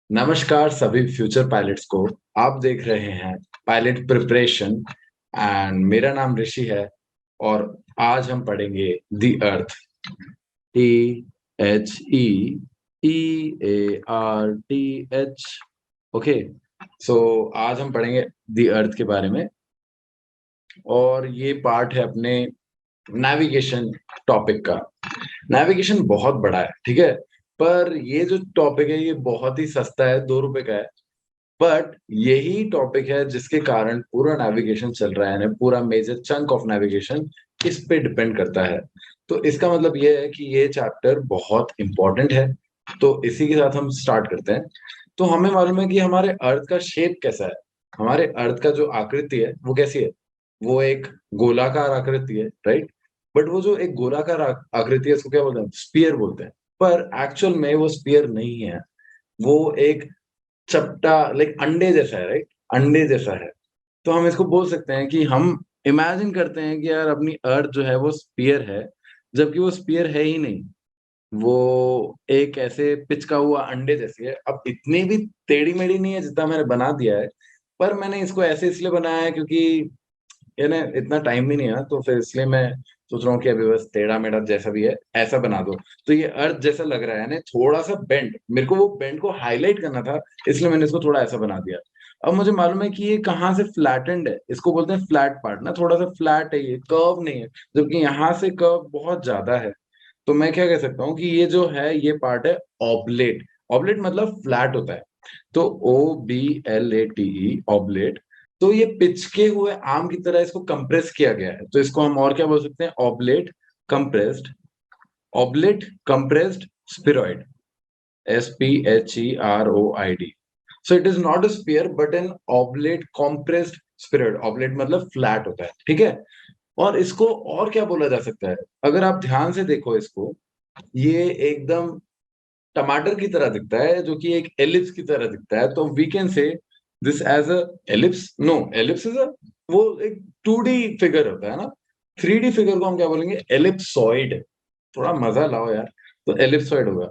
नमस्कार सभी future pilots को। आप देख रहे हैं पायलट प्रिपरेशन एंड मेरा नाम ऋषि है। और आज हम पढ़ेंगे दी अर्थ। EARTH। ओके, सो आज हम पढ़ेंगे दी अर्थ के बारे में। और ये पार्ट है अपने नेविगेशन टॉपिक का। नेविगेशन बहुत बड़ा है, ठीक है। पर ये जो टॉपिक है ये बहुत ही सस्ता है, 2 रुपए का है। बट यही टॉपिक है जिसके कारण पूरा नेविगेशन चल रहा है, पूरा मेजर चंक ऑफ नेविगेशन इस पे डिपेंड करता है। तो इसका मतलब ये है कि ये चैप्टर बहुत इंपॉर्टेंट है। तो इसी के साथ हम स्टार्ट करते हैं। तो हमें मालूम है कि हमारे अर्थ का शेप कैसा है। हमारे अर्थ का जो आकृति है वो कैसी है। वो एक गोलाकार आकृति है, राइट। बट वो जो एक गोलाकार आकृति है उसको क्या बोलते हैं, स्पीयर बोलते हैं। पर एक्चुअल में वो स्पीयर नहीं है। वो एक चपटा, लाइक अंडे जैसा है, राइट। अंडे जैसा है। तो हम इसको बोल सकते हैं कि हम इमेजिन करते हैं कि यार अपनी अर्थ जो है वो स्पीयर है, जबकि वो स्पीयर है ही नहीं। वो एक ऐसे पिचका हुआ अंडे जैसी है। अब इतनी भी टेढ़ी मेढ़ी नहीं है जितना मैंने बना दिया है। पर मैंने इसको ऐसे इसलिए बनाया है क्योंकि ये ना इतना टाइम भी नहीं है ना, तो फिर इसलिए मैं सोच रहा हूँ कि अभी बस टेढ़ा मेढ़ा जैसा भी है ऐसा बना दो। तो ये अर्थ जैसा लग रहा है ना, थोड़ा सा बेंड, मेरे को वो बेंड को हाईलाइट करना था, इसलिए मैंने इसको थोड़ा ऐसा बना दिया। अब मुझे मालूम है कि ये कहाँ से फ्लैटेंड है, इसको बोलते हैं फ्लैट पार्ट ना, थोड़ा सा फ्लैट है, ये कर्व नहीं है। जबकि यहाँ से कर्व बहुत ज्यादा है। तो मैं क्या कह सकता हूँ कि ये जो है ये पार्ट है ऑब्लेट। ऑब्लेट मतलब फ्लैट होता है। तो OBLATE, ऑब्लेट। तो ये पिचके हुए आम की तरह इसको कंप्रेस किया गया है, तो इसको हम और क्या बोल सकते हैं, oblate compressed. Oblate compressed spheroid. SPHEROID। So it is not a sphere but an oblate compressed spheroid. Oblate मतलब फ्लैट होता है, ठीक है। और इसको और क्या बोला जा सकता है, अगर आप ध्यान से देखो इसको, ये एकदम टमाटर की तरह दिखता है, जो कि एक एलिप्स की तरह दिखता है। तो we can say this as a ellipse. No, ellipse is a, वो एक 2D फिगर होता है ना। 3D फिगर को हम क्या बोलेंगे, एलिप्सॉइड। थोड़ा मजा लाओ यार। तो एलिप्सॉइड होगा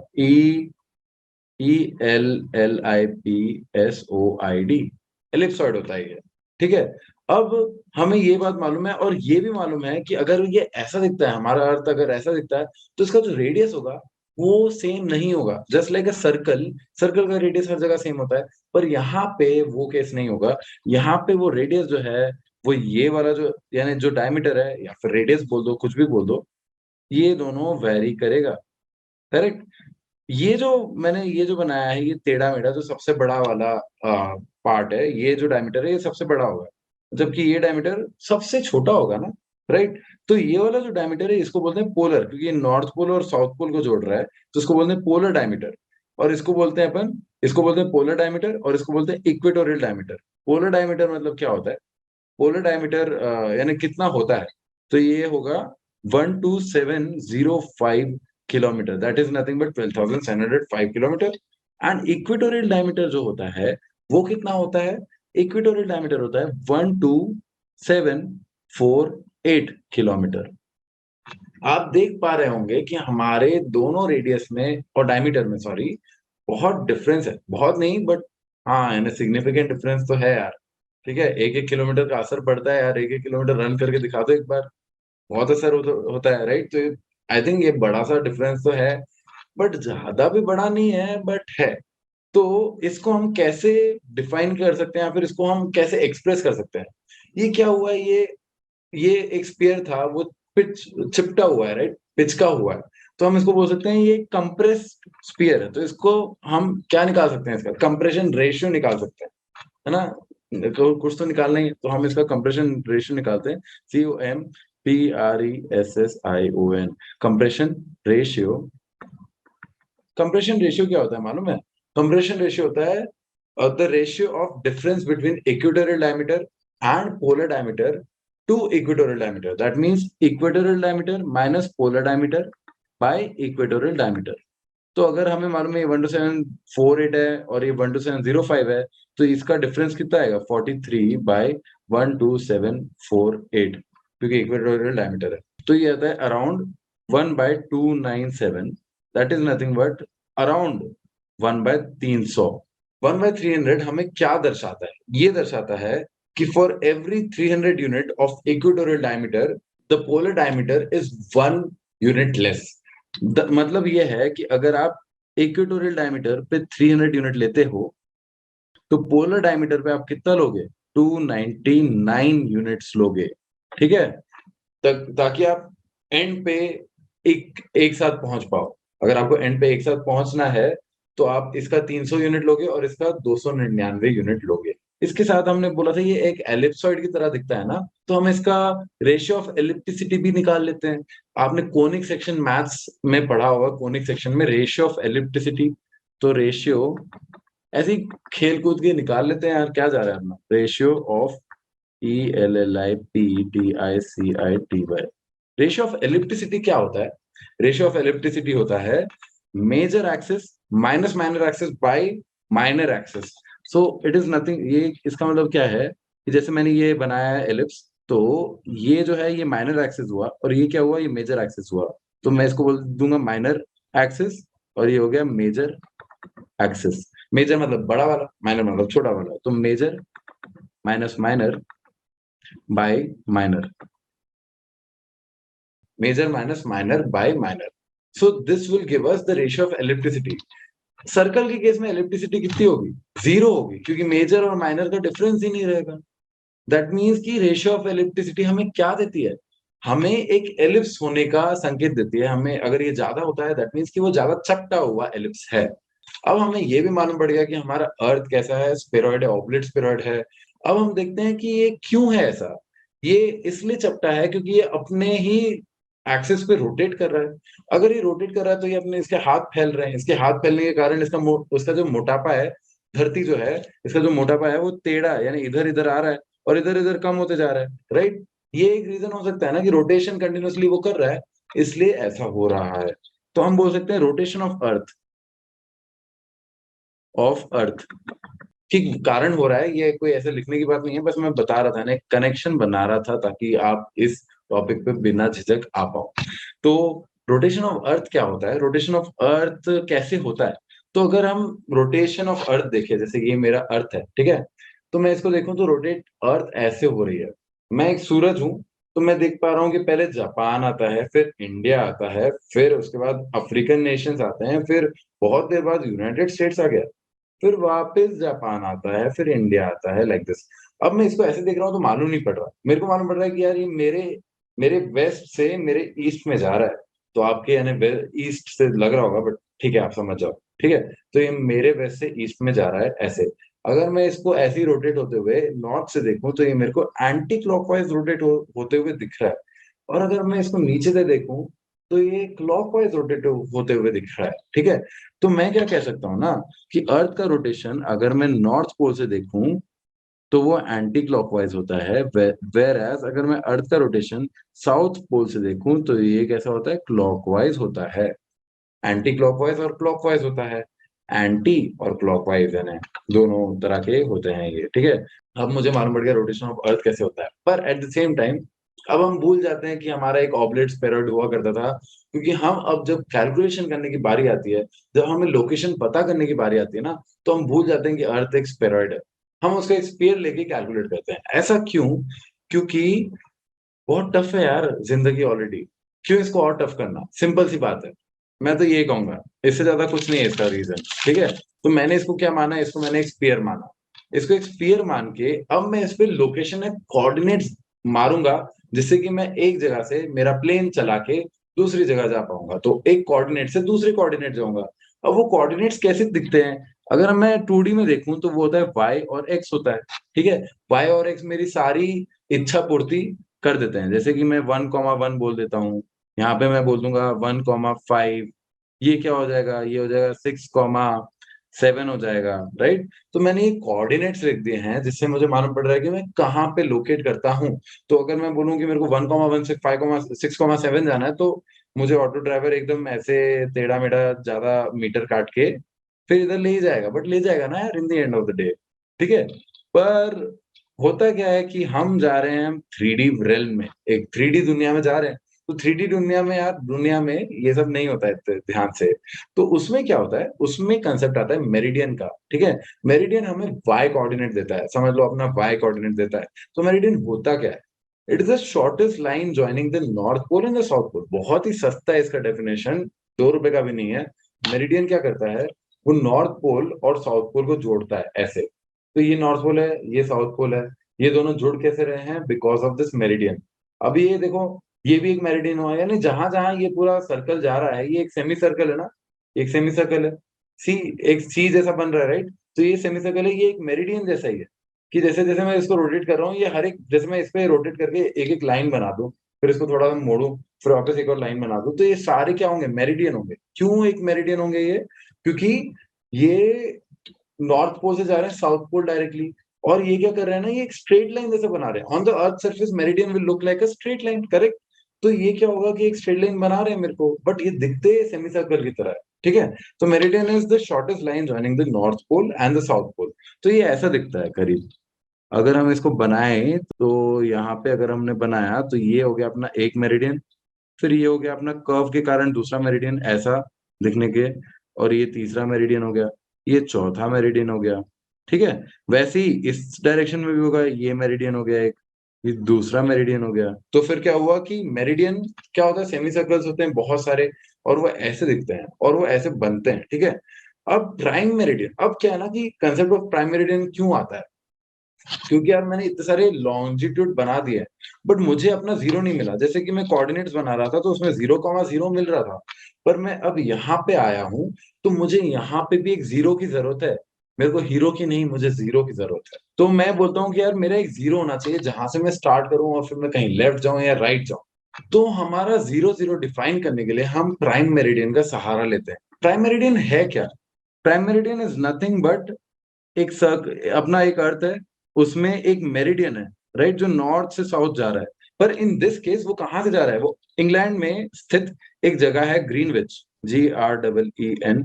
ELLIPSOID। एलिप्सॉइड होता है ये, ठीक है। अब हमें ये बात मालूम है और ये भी मालूम है कि अगर ये ऐसा दिखता है, हमारा अर्थ अगर ऐसा दिखता है, तो इसका जो रेडियस होगा वो सेम नहीं होगा। Just like a circle, circle का रेडियस हर जगह सेम होता है। पर यहाँ पे वो केस नहीं होगा। यहाँ पे वो रेडियस जो है, वो ये वाला जो, यानी जो डायमीटर है या फिर रेडियस बोल दो, कुछ भी बोल दो, ये दोनों वेरी करेगा, करेक्ट। ये जो बनाया है, ये टेढ़ा मेढ़ा जो सबसे बड़ा वाला पार्ट है, ये जो डायमीटर है ये सबसे बड़ा होगा, जबकि ये डायमीटर सबसे छोटा होगा ना, राइट। तो ये वाला जो डायमीटर है इसको बोलते हैं पोलर, क्योंकि ये नॉर्थ पोल और साउथ पोल को जोड़ रहा है, तो इसको बोलते हैं पोलर डायमीटर। और इसको बोलते हैं अपन, इसको बोलते हैं पोलर डायमीटर, और इसको बोलते हैं इक्वेटोरियल डायमीटर। पोलर डायमीटर मतलब क्या होता है, पोलर डायमीटर यानी कितना होता है, तो ये होगा 12705 kilometre. That is nothing but 12,705 kilometre. And equatorial diameter जो होता है वो कितना होता है, इक्वेटोरियल डायमीटर होता है 12748 किलोमीटर। आप देख पा रहे होंगे कि हमारे दोनों रेडियस में और डायमीटर में, सॉरी, बहुत डिफरेंस है। बहुत नहीं बट हाँ, यानी सिग्निफिकेंट डिफरेंस तो है यार। ठीक है, 1-1 किलोमीटर का असर पड़ता है यार। 1-1 किलोमीटर रन करके दिखा दो एक बार, बहुत असर होता है, राइट। तो आई थिंक ये बड़ा सा डिफरेंस तो है, बट ज्यादा भी बड़ा नहीं है, बट है। तो इसको हम कैसे डिफाइन कर सकते हैं या फिर इसको हम कैसे एक्सप्रेस कर सकते हैं। ये क्या हुआ है, ये एक स्पीयर था, वो पिच चिपटा हुआ है, राइट, पिचका हुआ है। तो हम इसको बोल सकते हैं ये कंप्रेस्ड स्पीयर है। तो इसको हम क्या निकाल सकते हैं, इसका कंप्रेशन रेशियो निकाल सकते हैं, है ना। कुछ तो निकालना ही है, तो हम इसका कंप्रेशन रेशियो निकालते हैं। COMPRESSION, compression ratio. Compression ratio क्या होता है मालूम है, कंप्रेशन रेशियो होता है the ratio of difference between equatorial diameter and polar diameter to equatorial diameter. That means equatorial diameter minus polar diameter by equatorial diameter. तो अगर हमें मालूम है ये 12748 है और ये 12705 है, तो इसका डिफरेंस कितना आएगा, 43/12748, क्योंकि इक्वेटोरियल डायमीटर है। तो ये आता है around 1/297। That is nothing but around 1/300। 1/300 हमें क्या दर्शाता है? ये दर्शाता है कि for every 300 unit of equatorial diameter the polar diameter is 1 unit less. मतलब ये है कि अगर आप इक्वेटोरियल डायमीटर पे 300 यूनिट लेते हो तो पोलर डायमीटर पे आप कितना लोगे? 299 यूनिट्स लोगे। ठीक है, ताकि आप एंड पे एक साथ पहुंच पाओ। अगर आपको एंड पे एक साथ पहुंचना है तो आप इसका 300 यूनिट लोगे और इसका 299 यूनिट लोगे। इसके साथ हमने बोला था ये एक एलिप्सॉइड की तरह दिखता है ना, तो हम इसका रेशियो ऑफ एलिप्टिसिटी भी निकाल लेते हैं। आपने कोनिक सेक्शन मैथ्स में पढ़ा होगा, कोनिक सेक्शन में रेशियो ऑफ एलिप्टिसिटी। तो रेशियो ऐसे ही खेल कूद के निकाल लेते हैं यार, क्या जा रहा है अपना। Ratio of ELLIPTICITY। Ratio of ellipticity क्या होता है? रेशियो ऑफ एलिप्टिसिटी होता है major axis minus minor axis by minor axis. So it is nothing, ये इसका मतलब क्या है कि जैसे मैंने ये बनाया है एलिप्स, तो ये जो है ये माइनर एक्सिस हुआ और ये क्या हुआ, ये मेजर एक्सिस हुआ। तो मैं इसको बोल दूंगा माइनर एक्सिस और ये हो गया मेजर एक्सिस। मेजर मतलब बड़ा वाला, माइनर मतलब छोटा वाला। तो major minus minor by minor, major minus minor by minor. So this will give us the ratio of electricity. Circle के केस में इलेक्ट्रिसिटी कितनी होगी? जीरो होगी, क्योंकि मेजर और माइनर का डिफरेंस ही नहीं रहेगा। दैट मीन्स की रेशियो ऑफ इलेक्ट्रिसिटी हमें क्या देती है? हमें एक एलिप्स होने का संकेत देती है। हमें अगर ये ज्यादा होता है दैट मीन्स कि वो ज्यादा चपटा हुआ एलिप्स है। अब हमें ये भी मालूम पड़ गया कि हमारा अर्थ कैसा है, स्फेरॉइड है, ऑब्लिट स्फेरॉइड है। अब हम देखते हैं कि ये क्यों है ऐसा। ये इसलिए चपटा है क्योंकि ये अपने ही एक्सिस पे रोटेट कर रहा है। अगर ये रोटेट कर रहा है तो ये अपने इसके हाथ फैल रहे हैं। इसके हाथ फैलने के कारण उसका जो मोटापा है, धरती जो है, इसका जो मोटापा है वो टेढ़ा यानी इधर इधर आ रहा है और इधर इधर कम होते जा रहा है। राइट, ये एक रीजन हो सकता है ना कि रोटेशन कंटिन्यूअसली वो कर रहा है, इसलिए ऐसा हो रहा है। तो हम बोल सकते हैं रोटेशन ऑफ अर्थ के कारण हो रहा है। ये कोई ऐसे लिखने की बात नहीं है, बस मैं बता रहा था ना, एक कनेक्शन बना रहा था ताकि आप इस टॉपिक पे बिना झिझक आ पाओ। तो रोटेशन ऑफ अर्थ क्या होता है, रोटेशन ऑफ अर्थ कैसे होता है? तो अगर हम रोटेशन ऑफ अर्थ देखें, जैसे ये मेरा अर्थ है, ठीक है, तो मैं इसको देखूं तो रोटेट अर्थ ऐसे हो रही है। मैं एक सूरज हूं, तो मैं देख पा रहा हूँ कि पहले जापान आता है, फिर इंडिया आता है, फिर उसके बाद अफ्रीकन नेशंस आते हैं, फिर बहुत देर बाद यूनाइटेड स्टेट्स आ गया, फिर वापस जापान आता है, फिर इंडिया आता है, लाइक दिस। अब मैं इसको ऐसे देख रहा हूँ तो मालूम नहीं पड़ रहा। मेरे को मालूम पड़ रहा है कि यार ये मेरे मेरे वेस्ट से मेरे ईस्ट में जा रहा है। तो आपके यानी ईस्ट से लग रहा होगा, बट ठीक है, आप समझ जाओ। ठीक है, तो ये मेरे वेस्ट से ईस्ट में जा रहा है ऐसे। अगर मैं इसको ऐसे ही रोटेट होते हुए नॉर्थ से देखूं तो ये मेरे को एंटी क्लॉकवाइज रोटेट होते हुए दिख रहा है। और अगर मैं इसको नीचे से देखूं तो ये क्लॉकवाइज रोटेट होते हुए दिख रहा है। ठीक है, तो मैं क्या कह सकता हूँ ना कि अर्थ का रोटेशन अगर मैं नॉर्थ पोल से देखूं तो वो एंटी क्लॉकवाइज होता है, वेर एज अगर मैं अर्थ का रोटेशन साउथ पोल से देखूं तो ये कैसा होता है? क्लॉकवाइज होता है। एंटी क्लॉकवाइज और क्लॉकवाइज होता है। एंटी और क्लॉकवाइज यानी दोनों तरह के होते हैं ये। ठीक है, अब मुझे मालूम पड़ गया रोटेशन ऑफ अर्थ कैसे होता है। पर एट द सेम टाइम अब हम भूल जाते हैं कि हमारा एक ऑब्लेट स्फेरॉइड हुआ करता था, क्योंकि हम अब जब कैलकुलेशन करने की बारी आती है, जब हमें लोकेशन पता करने की बारी आती है ना, तो हम भूल जाते हैं कि अर्थ एक स्फेरॉइड है। हम उसका एक स्फीयर लेके कैलकुलेट करते हैं। ऐसा क्यों? क्योंकि बहुत टफ है यार जिंदगी ऑलरेडी। क्यों इसको और टफ करना? सिंपल सी बात है, मैं तो ये कहूंगा, इससे ज्यादा कुछ नहीं है इसका रीजन। ठीक है, तो मैंने इसको क्या माना, इसको मैंने एक स्फीयर माना। इसको एक स्फीयर मान के अब मैं इस पे लोकेशन है कोऑर्डिनेट्स मारूंगा, जिससे कि मैं एक जगह से मेरा प्लेन चला के दूसरी जगह जा पाऊंगा। तो एक कोऑर्डिनेट से दूसरे कोऑर्डिनेट जाऊंगा। अब वो कोऑर्डिनेट्स कैसे दिखते हैं? अगर मैं 2D में देखूं तो वो होता है वाई और एक्स होता है। ठीक है, वाई और एक्स मेरी सारी इच्छा पूर्ति कर देते हैं। जैसे कि मैं 1,1 बोल देता हूँ, यहाँ पे मैं बोल दूंगा 1,5। ये क्या हो जाएगा? ये हो जाएगा 6,7 हो जाएगा। राइट, तो मैंने ये कोऑर्डिनेट्स लिख दिए हैं जिससे मुझे मालूम पड़ रहा है कि मैं कहाँ पे लोकेट करता हूँ। तो अगर मैं बोलूँ कि मेरे को 1,1 से 6,7 जाना है, तो मुझे ऑटो ड्राइवर एकदम ऐसे टेढ़ा मेढ़ा ज्यादा मीटर काट के फिर इधर ले ही जाएगा, बट ले जाएगा ना यार in the end of the day. ठीक है, पर होता क्या है कि हम जा रहे हैं 3D रेल्म में, एक 3D दुनिया में जा रहे हैं। तो 3D दुनिया में यार, दुनिया में ये सब नहीं होता है इतने ध्यान से। तो उसमें क्या होता है, उसमें कंसेप्ट आता है मेरिडियन का, ठीक है? मेरिडियन हमें वाई कोऑर्डिनेट देता है, समझ लो अपना वाई कोऑर्डिनेट देता है। तो मेरिडियन होता क्या है? It is the shortest line joining the north pole and the south pole. बहुत ही सस्ता है इसका डेफिनेशन, 2 रुपए का भी नहीं है। मेरिडियन क्या करता है, वो नॉर्थ पोल और साउथ पोल को जोड़ता है ऐसे। तो ये नॉर्थ पोल है, ये साउथ पोल है, ये दोनों जुड़ कैसे रहे हैं? Because of this meridian. अभी ये देखो, ये भी एक मेरिडियन हुआ, यानी जहां जहां ये पूरा सर्कल जा रहा है, ये एक सेमी सर्कल है ना, एक सेमी सर्कल है। सी, एक सी जैसा बन रहा है, राइट? तो ये सेमी सर्कल है, ये एक मेरिडियन जैसा ही है। कि जैसे जैसे मैं इसको रोटेट कर रहा हूँ, ये हर एक, जैसे मैं इस पे रोटेट करके एक एक लाइन बना दूं, फिर इसको थोड़ा सा मोड़ू, फिर वापस एक और लाइन बना दूं, तो ये सारे क्या होंगे? मेरिडियन होंगे। क्यों एक मेरिडियन होंगे ये? क्योंकि ये नॉर्थ पोल से जा रहे हैं साउथ पोल डायरेक्टली, और ये क्या कर रहे हैं ना, ये एक स्ट्रेट लाइन जैसे बना रहे हैं। On the earth surface meridian will look like a straight line, correct? तो ये क्या होगा कि एक स्ट्रेट लाइन बना रहे हैं मेरे को, बट ये दिखते सेमी सर्कल की तरह है, ठीक है? तो meridian is the shortest line joining the north pole and the south pole. तो ये ऐसा दिखता है करीब। अगर हम इसको बनाएं तो यहाँ पे अगर हमने बनाया तो ये हो गया अपना एक मेरिडियन, फिर ये हो गया अपना कर्व के कारण दूसरा मेरिडियन ऐसा दिखने के, और ये तीसरा मेरिडियन हो गया, ये चौथा मेरिडियन हो गया, ठीक है? वैसे ही इस डायरेक्शन में भी होगा, ये मेरिडियन हो गया एक, ये दूसरा मेरिडियन हो गया। तो फिर क्या हुआ कि मेरिडियन क्या होता है, सेमी सर्कल्स होते हैं बहुत सारे, और वो ऐसे दिखते हैं और वो ऐसे बनते हैं, ठीक है? अब प्राइम मेरिडियन, अब क्या है ना कि कंसेप्ट ऑफ प्राइम मेरिडियन क्यों आता है? क्योंकि यार मैंने इतने सारे लॉन्जिट्यूड बना दिए, बट मुझे अपना जीरो नहीं मिला। जैसे कि मैं कोऑर्डिनेट्स बना रहा था तो उसमें 0,0 मिल रहा था, पर मैं अब यहाँ पे आया हूँ, तो मुझे यहाँ पे भी एक जीरो की जरूरत है। मेरे को हीरो की नहीं, मुझे जीरो की जरूरत है। तो मैं बोलता हूँ कि यार मेरा एक जीरो होना चाहिए जहां से मैं स्टार्ट करूँ और फिर मैं कहीं लेफ्ट जाऊं या राइट जाऊं। तो हमारा जीरो जीरो डिफाइन करने के लिए हम प्राइम मेरिडियन का सहारा लेते हैं। प्राइम मेरिडियन है क्या? Prime meridian is nothing but एक सर्क अपना एक अर्थ है, उसमें एक मेरिडियन है, राइट, जो नॉर्थ से साउथ जा रहा है। पर इन दिस केस वो कहाँ से जा रहा है? वो इंग्लैंड में स्थित एक जगह है ग्रीनविच, GREENWICH,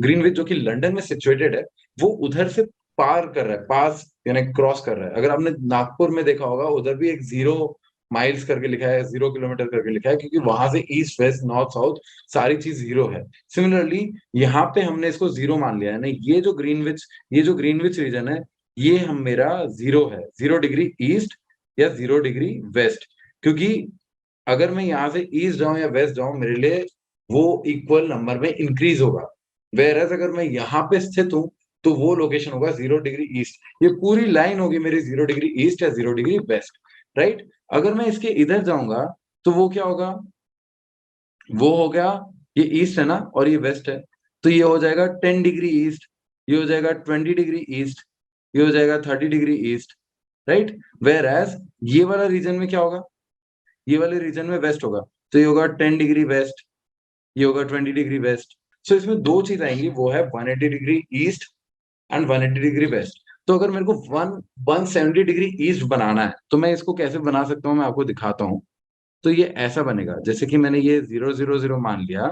ग्रीनविच, जो कि लंदन में सिचुएटेड है। वो उधर से पार कर रहा है, पास यानी क्रॉस कर रहा है। अगर आपने नागपुर में देखा होगा, उधर भी एक 0 माइल्स करके लिखा है, 0 किलोमीटर करके लिखा है, क्योंकि वहां से ईस्ट वेस्ट नॉर्थ साउथ सारी चीज जीरो है। सिमिलरली यहाँ पे हमने इसको जीरो मान लिया है ना, ये जो ग्रीनविच रीजन है, ये हम मेरा जीरो है, 0 डिग्री ईस्ट या 0 डिग्री वेस्ट। क्योंकि अगर मैं यहाँ से ईस्ट जाऊं या वेस्ट जाऊं, मेरे लिए वो इक्वल नंबर में इंक्रीज होगा। वेरएज अगर मैं यहाँ पे स्थित हूँ, तो वो लोकेशन होगा 0 डिग्री ईस्ट। ये पूरी लाइन होगी मेरी 0 डिग्री ईस्ट या 0 डिग्री वेस्ट, राइट? अगर मैं इसके इधर जाऊंगा तो वो क्या होगा? वो हो गया, ये ईस्ट है ना और ये वेस्ट है, तो ये हो जाएगा 10 डिग्री ईस्ट, ये हो जाएगा 20 डिग्री ईस्ट, ये हो जाएगा 30 degree east, right? Whereas ये वाला रीजन में क्या होगा? ये वाले रीजन में वेस्ट होगा, तो ये होगा 10 डिग्री वेस्ट, ये होगा 20 डिग्री वेस्ट। सो इसमें दो चीज आएंगी, वो है 180 degree east and 180 degree west. तो अगर मेरे को 170 डिग्री ईस्ट बनाना है, तो मैं इसको कैसे बना सकता हूँ, मैं आपको दिखाता हूँ। तो ये ऐसा बनेगा, जैसे कि मैंने ये 0 0 0 मान लिया,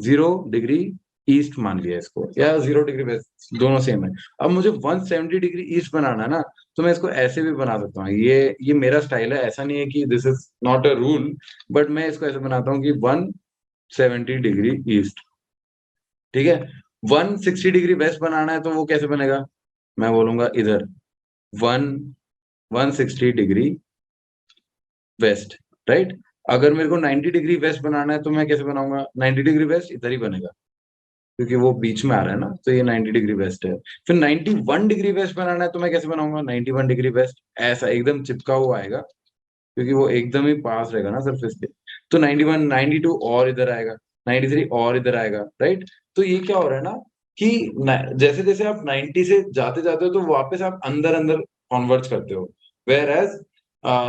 0 डिग्री ईस्ट मान लिया इसको, या 0 डिग्री वेस्ट, दोनों सेम है। अब मुझे 170 डिग्री ईस्ट बनाना है ना, तो मैं इसको ऐसे भी बना सकता हूँ। ये मेरा स्टाइल है, ऐसा नहीं है कि this is not a rule, but मैं इसको ऐसे बनाता हूँ कि 170 डिग्री ईस्ट, ठीक है? 160 डिग्री वेस्ट बनाना है, तो वो कैसे बनेगा? मैं बोलूंगा इधर 160 डिग्री वेस्ट, राइट? अगर मेरे को 90 डिग्री वेस्ट बनाना है, तो मैं कैसे बनाऊंगा? 90 डिग्री वेस्ट इधर ही बनेगा, क्योंकि वो बीच में आ रहा है ना, तो ये 90 डिग्री वेस्ट है। फिर 91 डिग्री वेस्ट बनाना है, तो मैं कैसे बनाऊंगा? 91 डिग्री वेस्ट ऐसा एकदम चिपका हुआ आएगा, क्योंकि वो एकदम ही पास रहेगा ना सरफेस के। तो 91, 92 और इधर आएगा, 93 और इधर आएगा, राइट? तो ये क्या हो रहा है ना कि जैसे जैसे आप 90 से जाते जाते हो, तो वापस आप अंदर अंदर कॉन्वर्ज करते हो। वेर एज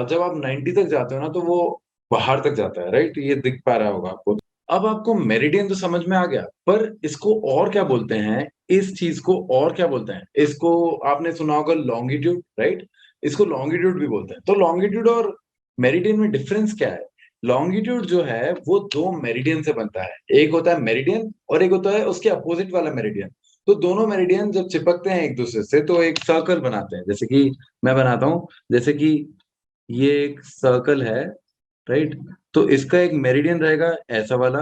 जब आप 90 तक जाते हो ना, तो वो बाहर तक जाता है, राइट? ये दिख पा रहा होगा आपको। अब आपको मेरिडियन तो समझ में आ गया, पर इसको और क्या बोलते हैं? इस चीज को और क्या बोलते हैं? इसको आपने सुना होगा लॉन्गिट्यूड, राइट? इसको लॉन्गिट्यूड भी बोलते हैं। तो लॉन्गिट्यूड और मेरिडियन में डिफरेंस क्या है? लॉन्गिट्यूड जो है वो दो मेरिडियन से बनता है, एक होता है मेरिडियन और एक होता है उसके अपोजिट वाला मेरिडियन। तो दोनों मेरिडियन जब चिपकते हैं एक दूसरे से, तो एक सर्कल बनाते हैं। जैसे कि मैं बनाता हूँ, जैसे कि ये एक सर्कल है, राइट? तो इसका एक मेरिडियन रहेगा ऐसा वाला,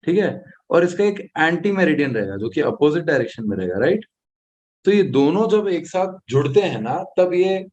ठीक है? और इसका एक एंटी मेरिडियन रहेगा जो कि अपोजिट डायरेक्शन में रहेगा, राइट? तो ये दोनों जब एक साथ जुड़ते हैं ना, तब ये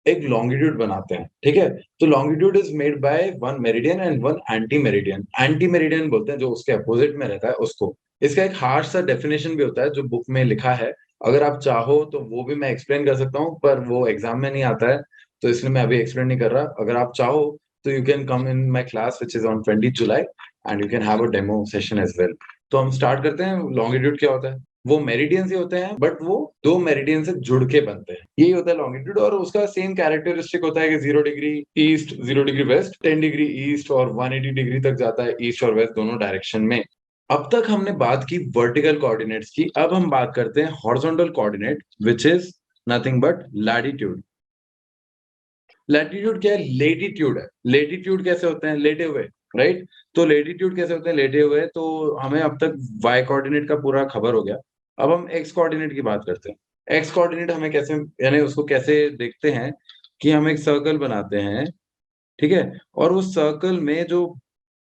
एक लॉन्गिट्यूड बनाते हैं, ठीक है? तो longitude is made by one meridian and one anti meridian. Anti meridian बोलते हैं जो उसके अपोजिट में रहता है उसको। इसका एक हार्श सा डेफिनिशन भी होता है जो बुक में लिखा है। अगर आप चाहो तो वो भी मैं एक्सप्लेन कर सकता हूँ, पर वो एग्ज़ाम में नहीं आता है, तो इसलिए मैं अभी एक्सप्लेन नहीं कर रहा। अगर आप चाहो तो you can come in my class which is on 20 July and you can have a demo session as well. तो हम स्टार्ट करते हैं, लॉन्गिट्यूड क्या होता है? वो मेरिडियंस ही होते हैं, बट वो 2 मेरिडियन से जुड़ के बनते हैं। यही होता है लॉन्गिट्यूड, और उसका सेम कैरेक्टरिस्टिक होता है कि 0 degree east, 0 degree west, 10 degree east और 180 डिग्री तक जाता है ईस्ट और वेस्ट दोनों डायरेक्शन में। अब तक हमने बात की वर्टिकल कोऑर्डिनेट्स की, अब हम बात करते हैं horizontal coordinate which is nothing but latitude. Latitude क्या है? लेटीट्यूड है। लेटीट्यूड कैसे होते हैं? लेटे हुए, राइट? तो लेटीट्यूड कैसे होते हैं? लेटे हुए। तो हमें अब तक वाई कोऑर्डिनेट का पूरा खबर हो गया। अब हम एक्स कोऑर्डिनेट की बात करते हैं। एक्स कोऑर्डिनेट हमें कैसे, यानी उसको कैसे देखते हैं कि हम एक सर्कल बनाते हैं, ठीक है? और उस सर्कल में जो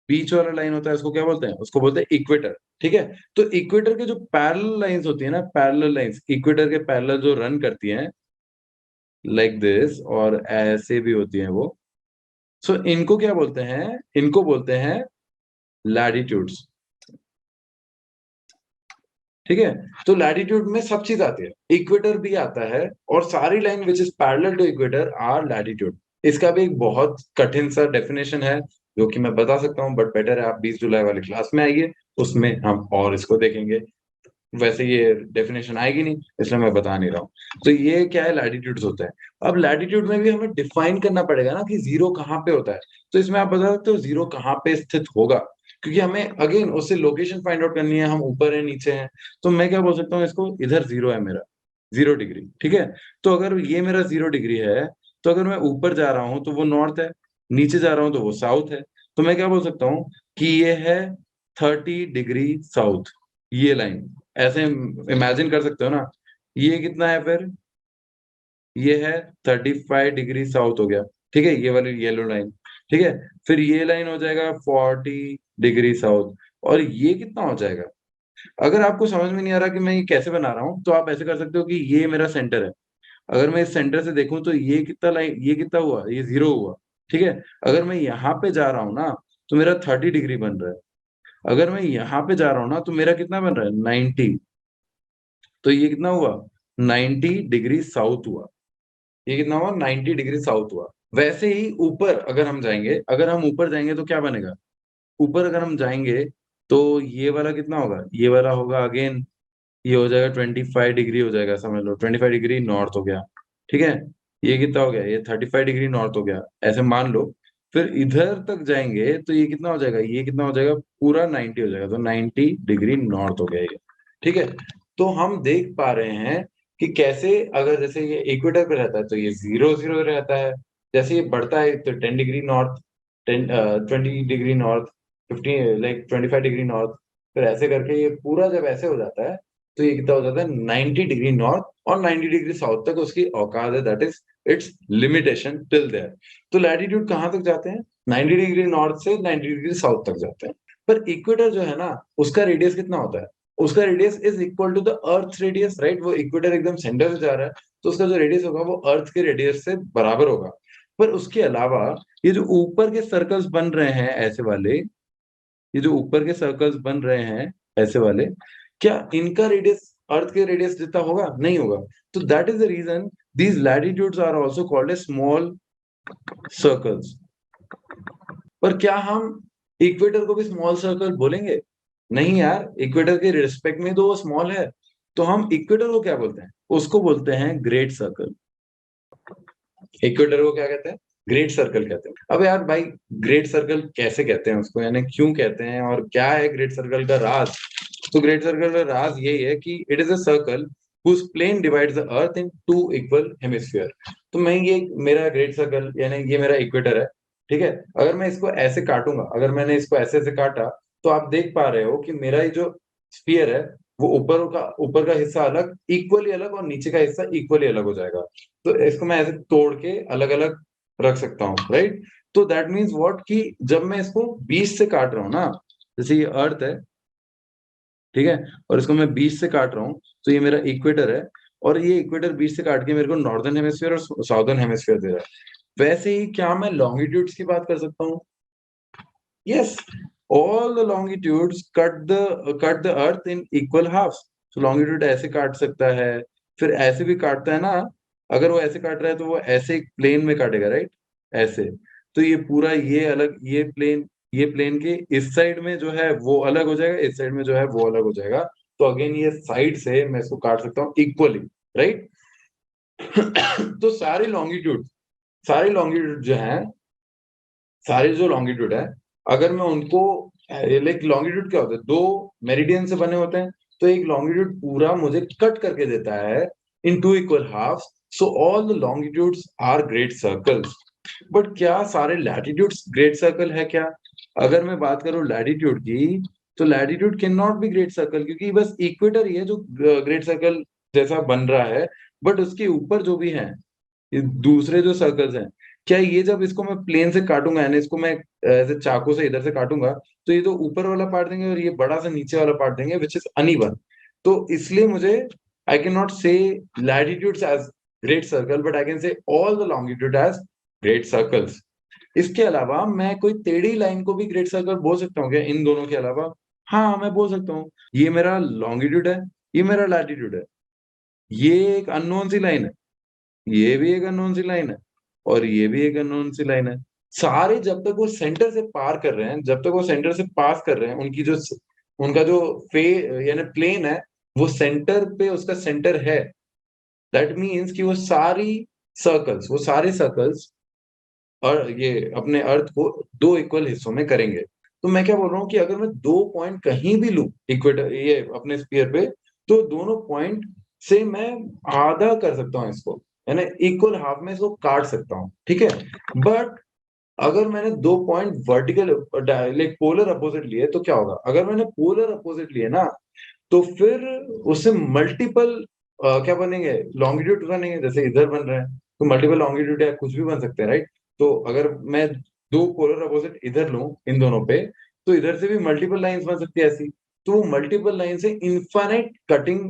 बीच वाला लाइन होता है उसको क्या बोलते हैं? उसको बोलते हैं इक्वेटर, ठीक है? तो इक्वेटर के जो पैरेलल लाइन्स होती है ना, पैरेलल लाइन्स, इक्वेटर के पैरेलल जो रन करती हैं लाइक दिस, और ऐसे भी होती हैं वो। सो इनको क्या बोलते हैं? इनको बोलते हैं लैटिट्यूड्स, ठीक है? तो लैटिट्यूड में सब चीज़ आती है, इक्वेटर भी आता है, और सारी line which is parallel to equator are latitude. इसका भी एक बहुत कठिन सा डेफिनिशन है, जो कि मैं बता सकता हूँ, बट बेटर है आप 20 जुलाई वाली क्लास में आइए, उसमें हम और इसको देखेंगे। वैसे ये डेफिनेशन आएगी नहीं, इसलिए मैं बता नहीं रहा हूँ। तो ये क्या है? लैटिट्यूड्स होता है। अब लैटिट्यूड में भी हमें डिफाइन करना पड़ेगा ना कि 0 कहाँ पे होता है। तो इसमें आप बता सकते हो 0 कहाँ पे स्थित होगा? क्योंकि हमें अगेन उससे लोकेशन फाइंड आउट करनी है, हम ऊपर हैं, नीचे हैं। तो मैं क्या बोल सकता हूँ इसको, इधर 0 है मेरा, 0 डिग्री, ठीक है? तो अगर ये मेरा 0 डिग्री है, तो अगर मैं ऊपर जा रहा हूँ तो वो नॉर्थ है, नीचे जा रहा हूँ तो वो साउथ है। तो मैं क्या बोल सकता हूँ कि ये है 30 डिग्री साउथ, ये लाइन। ऐसे इमेजिन कर सकते हो ना? ये कितना है फिर? ये है 35 डिग्री साउथ हो गया, ठीक है? ये वाली येलो लाइन, ठीक है? फिर ये लाइन हो जाएगा 40 डिग्री साउथ, और ये कितना हो जाएगा? अगर आपको समझ में नहीं आ रहा कि मैं ये कैसे बना रहा हूँ, तो आप ऐसे कर सकते हो कि ये मेरा सेंटर है। अगर मैं इस सेंटर से देखूँ तो ये कितना लाइन, ये कितना हुआ? ये 0 हुआ, ठीक है? अगर मैं यहाँ पे जा रहा हूँ ना, तो मेरा 30 डिग्री बन रहा है। अगर मैं यहाँ पे जा रहा हूँ ना, तो मेरा कितना बन रहा है? 90। तो ये कितना हुआ? 90 डिग्री साउथ हुआ। ये कितना हुआ? 90 डिग्री साउथ हुआ। वैसे ही ऊपर अगर हम ऊपर जाएँगे तो क्या बनेगा? ऊपर अगर हम जाएँगे तो ये वाला कितना होगा? ये वाला होगा अगेन, ये हो जाएगा 25 डिग्री हो जाएगा, समझ लो 25 डिग्री नॉर्थ हो गया, ठीक है? ये कितना हो गया? ये 35 डिग्री नॉर्थ हो गया, ऐसे मान लो। फिर इधर तक जाएँगे तो ये कितना हो जाएगा? ये कितना हो जाएगा? पूरा 90 हो जाएगा, तो 90 डिग्री नॉर्थ हो गया ये, ठीक है? तो हम देख पा रहे हैं कि कैसे, अगर जैसे ये इक्वेटर पे रहता है तो ये 0-0 रहता है, जैसे ये बढ़ता है तो 10 degree north, 20 degree north, 15 like 25 degree north, फिर ऐसे करके ये पूरा जब ऐसे हो जाता है, तो ये कितना हो जाता है? 90 डिग्री नॉर्थ और 90 डिग्री साउथ तक उसकी औकात है, that is its limitation till there. तो लैटिट्यूड कहाँ तक जाते हैं? 90 डिग्री नॉर्थ से 90 डिग्री साउथ तक जाते हैं। पर इक्वेटर जो है ना, उसका रेडियस कितना होता है? उसका radius is equal to the earth radius, right? वो इक्वेटर एकदम सेंटर से जा रहा है, तो उसका जो रेडियस होगा वो अर्थ के रेडियस से बराबर होगा। पर उसके अलावा ये जो ऊपर के सर्कल्स बन रहे हैं ऐसे वाले, ये जो ऊपर के सर्कल्स बन रहे हैं ऐसे वाले, क्या इनका रेडियस अर्थ के रेडियस जितना होगा? नहीं होगा। तो that is the reason these latitudes are also called as small circles। पर क्या हम इक्वेटर को भी स्मॉल सर्कल बोलेंगे? नहीं यार, इक्वेटर के रिस्पेक्ट में तो वो स्मॉल है। तो हम इक्वेटर को क्या बोलते हैं? उसको बोलते हैं ग्रेट सर्कल। इक्वेटर को क्या कहते हैं? ग्रेट सर्कल कहते हैं। अब यार भाई, ग्रेट सर्कल कैसे कहते हैं उसको, यानी क्यों कहते हैं और क्या है ग्रेट सर्कल का राज? तो ग्रेट सर्कल का राज यही है कि it is a circle whose plane divides the earth in two equal hemisphere। तो मैं ये मेरा ग्रेट सर्कल, यानी ये मेरा इक्वेटर है, ठीक है? अगर मैं इसको ऐसे काटूँगा, अगर मैंने इसको ऐसे-ऐसे काटा, तो आप देख पा रहे हो कि मेरा ये जो स्फीयर है, वो ऊपर का हिस्सा अलग, इक्वली अलग, और नीचे का हिस्सा इक्वली अलग हो जाएगा। तो इसको मैं ऐसे तोड़ के अलग-अलग रख सकता हूँ, राइट? तो दैट मीन्स व्हाट कि जब मैं इसको 20 से काट रहा हूँ ना, जैसे ये अर्थ है, ठीक है? और इसको मैं 20 से काट रहा हूँ, तो ये मेरा इक्वेटर है और ये इक्वेटर 20 से काट के मेरे को नॉर्दर्न हेमिस्फीयर और साउदर्न हेमिस्फीयर दे रहा है। वैसे ही क्या मैं लॉन्गिट्यूड्स की बात कर सकता हूँ? Yes, all the longitudes cut the earth in equal halves. So longitude ऐसे काट सकता है, फिर ऐसे भी काटता है ना, अगर वो ऐसे काट रहा है तो वो ऐसे प्लेन में काटेगा, राइट? ऐसे। तो ये पूरा ये अलग, ये प्लेन के इस साइड में जो है वो अलग हो जाएगा, इस साइड में जो है वो अलग हो जाएगा। तो अगेन ये साइड से मैं इसको काट सकता हूँ इक्वली, राइट? तो सारी लॉन्गिट्यूड जो है, सारे जो लॉन्गिट्यूड है, अगर मैं उनको लाइक लॉन्गिट्यूड क्या होता है, दो मेरिडियन से बने होते हैं, तो एक लॉन्गिट्यूड पूरा मुझे कट करके देता है in two equal half. So all the longitudes are great circles. But क्या सारे लैटिट्यूड्स ग्रेट सर्कल है क्या? अगर मैं बात करूं लैटिट्यूड की, तो latitude can not be great circle, क्योंकि बस इक्वेटर ही है जो ग्रेट सर्कल जैसा बन रहा है। बट उसके ऊपर जो भी है, ये दूसरे जो सर्कल्स हैं, क्या ये जब इसको मैं प्लेन से काटूंगा, यानी इसको मैं ऐसे चाकू से इधर से काटूंगा, तो ये तो ऊपर वाला पार्ट देंगे और ये बड़ा सा नीचे वाला पार्ट देंगे, विच इज अनइवन। तो इसलिए मुझे I can not say latitudes as great circle, but I can say all the longitude as great circles. इसके अलावा मैं कोई टेढ़ी लाइन को भी ग्रेट सर्कल बोल सकता हूँ क्या इन दोनों के अलावा? हाँ, मैं बोल सकता हूँ। ये मेरा लॉन्गिट्यूड है, ये मेरा लैटिट्यूड है, ये एक अननोन सी लाइन है, ये भी एक अननोन सी लाइन है और ये भी एक अननोन सी लाइन है। सारे जब तक वो सेंटर से पार कर रहे हैं, जब तक वो सेंटर से पास कर रहे हैं, उनका जो फे यानी प्लेन है, वो सेंटर पे उसका सेंटर है। दैट मीन्स कि वो सारे सर्कल्स और ये अपने अर्थ को दो इक्वल हिस्सों में करेंगे। तो मैं क्या बोल रहा हूँ कि अगर मैं दो पॉइंट कहीं भी लूं इक्वेटर ये अपने स्फीयर पे, तो दोनों पॉइंट से मैं आधा कर सकता हूँ इसको, यानी इक्वल हाफ में इसको काट सकता हूँ, ठीक है? बट अगर मैंने दो point vertical like polar opposite लिए तो क्या होगा? अगर मैंने पोलर अपोजिट लिए ना, तो फिर उससे मल्टीपल क्या बनेंगे, लॉन्गिट्यूड बनेंगे, जैसे इधर बन रहे हैं तो मल्टीपल लॉन्गिट्यूड या कुछ भी बन सकते हैं, राइट? तो अगर मैं दो पोलर अपोजिट इधर लूं इन दोनों पे, तो इधर से भी मल्टीपल लाइंस बन सकती है ऐसी। तो मल्टीपल लाइन से इनफाइनाइट कटिंग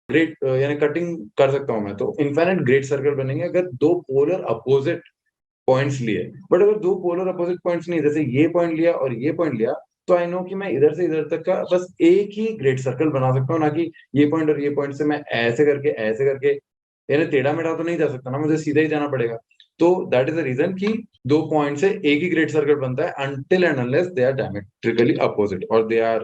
ग्रेट यानी कटिंग कर सकता हूं मैं, तो इनफाइनाइट ग्रेट सर्कल बनेंगे अगर दो पोलर अपोजिट पॉइंट्स लिए। बट अगर दो पोलर अपोजिट पॉइंट्स नहीं, जैसे ये पॉइंट लिया और ये पॉइंट लिया, तो आई नो कि मैं इधर से इधर तक का बस एक ही ग्रेट सर्कल बना सकता हूँ, ना कि ये पॉइंट और ये पॉइंट से मैं ऐसे करके यानी टेढ़ा मेढ़ा तो नहीं जा सकता ना, मुझे सीधा ही जाना पड़ेगा। तो दैट इज द रीजन कि दो पॉइंट से एक ही ग्रेट सर्कल बनता है until and unless they are diametrically opposite और दे आर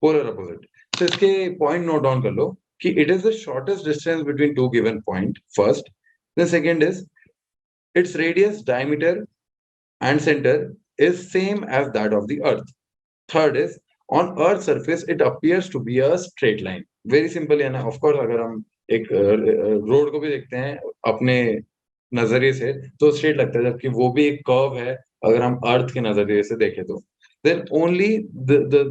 पोलर अपोजिट। तो इसके पॉइंट नोट डाउन कर लो कि it is the shortest distance between two given point first, the second is its radius, diameter, and center is same as that of the Earth. Third is on Earth's surface it appears to be a straight line. Very simple है ना? Of course अगर हम एक road को भी देखते हैं अपने नजरिए से तो स्ट्रेट लगता है, जबकि वो भी एक कर्व है अगर हम अर्थ के नजरिए से देखें तो। Then only the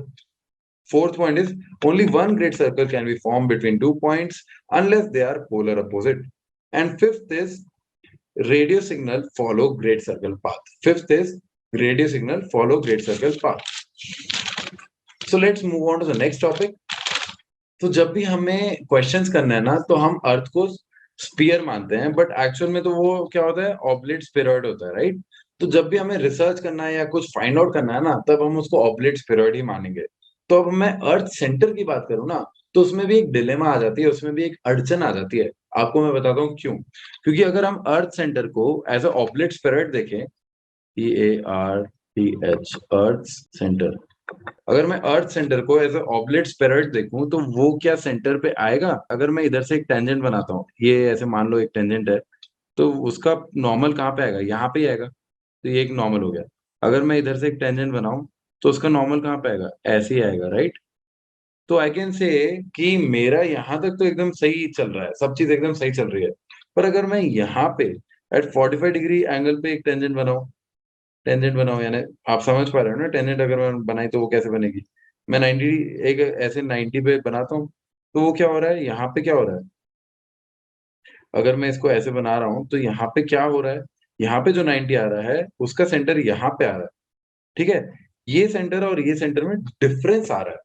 fourth point is only one great circle can be formed between two points unless they are polar opposite. And fifth is radio signal follow great circle path. Fifth is radio signal follow great circle path. So let's move on to the next topic. तो जब भी हमें questions करना है ना, तो हम अर्थ को स्फीयर मानते हैं, बट एक्चुअल में तो वो क्या होता है, ऑब्लेट स्फेरॉइड होता है, राइट? तो जब भी हमें रिसर्च करना है या कुछ फाइंड आउट करना है ना, तब हम उसको ऑब्लेट स्फेरॉइड ही मानेंगे। तो अब मैं अर्थ सेंटर की बात करूं ना, तो उसमें भी एक डिलेमा आ जाती है, उसमें भी एक अड़चन आ जाती है। आपको मैं बताता हूँ क्यों। क्योंकि अगर हम अर्थ सेंटर को एज अ ऑब्लेट स्फेरॉइड देखें, EARTH अर्थ सेंटर, अगर मैं अर्थ सेंटर को एज अ ऑब्लेट स्फेरॉइड देखूं, तो वो क्या सेंटर पे आएगा? अगर मैं इधर से एक टेंजेंट बनाता हूँ, ये ऐसे मान लो एक टेंजेंट है, तो उसका नॉर्मल कहाँ पे आएगा? यहाँ पे ही आएगा। तो ये एक नॉर्मल हो गया। अगर मैं इधर से एक टेंजेंट बनाऊं, तो उसका नॉर्मल कहाँ पे आएगा? ऐसे ही आएगा, राइट? तो आई कैन से कि मेरा यहाँ तक तो एकदम सही चल रहा है, सब चीज एकदम सही चल रही है। पर अगर मैं यहाँ पे एट 45 डिग्री एंगल पे एक टेंजेंट बनाऊं, यानी आप समझ पा रहे हो ना, टेंजेंट अगर मैं बनाई तो वो कैसे बनेगी? मैं 90 एक ऐसे 90 पे बनाता हूँ, तो वो क्या हो रहा है, यहाँ पे क्या हो रहा है? अगर मैं इसको ऐसे बना रहा हूँ, तो यहाँ पे क्या हो रहा है? यहाँ पे जो 90 आ रहा है उसका सेंटर यहाँ पे आ रहा है, ठीक है? ये सेंटर और ये सेंटर में डिफरेंस आ रहा है,